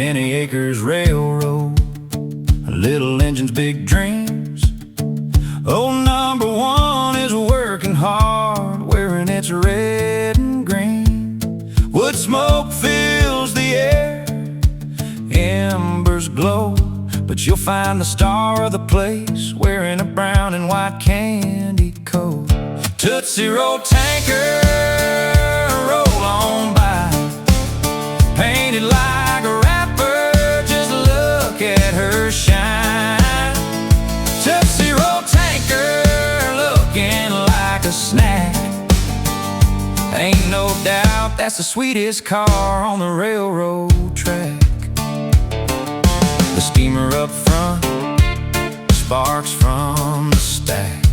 MiniAcres Railroad, little engines, big dreams. Old number one is working hard, wearing its red and green. Wood smoke fills the air, embers glow, but you'll find the star of the place wearing a brown and white candy coat. Tootsie Roll tanker, roll on by, painted like a rapper, just look at her shine. Tootsie Roll tanker, looking like a snack. Ain't no doubt that's the sweetest car on the railroad track. The steamer up front, sparks from the stack.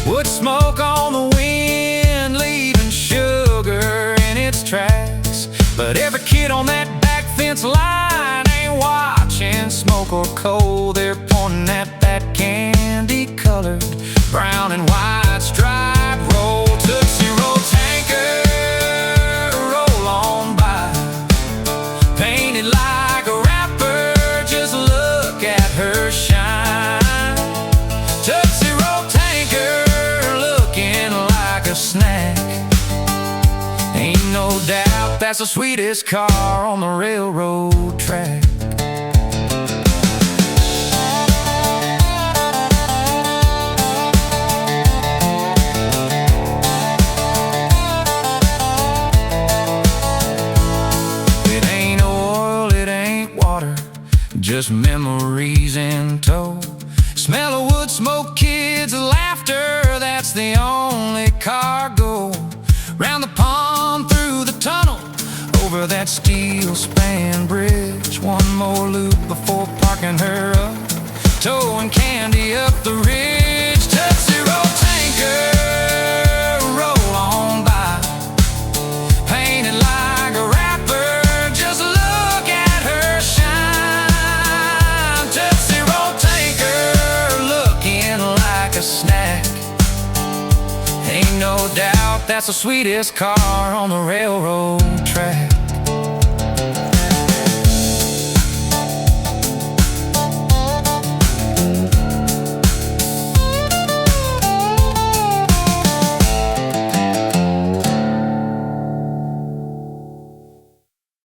Wood smoke on the wind, leaving sugar in its tracks. But every kid on that back fence line ain't watching smoke or coal. They're pointing at that candy-colored brown and white striped roll. Tootsie Roll tanker, roll on by, painted like a rapper, just look at her shine. Tootsie Roll tanker, looking like a snack. Ain't no doubt that's the sweetest car on the railroad track. It ain't oil, it ain't water, just memories in tow. Smell of wood smoke, kids, laughter, that's the only cargo. Round the pond, through the tunnel, over that steel span bridge. One more loop before parking her up, towing candy up the ridge. Tootsie Roll tanker, roll on by, painted like a rapper, just look at her shine. Tootsie Roll tanker, looking like a snack. Ain't no doubt that's the sweetest car on the railroad track.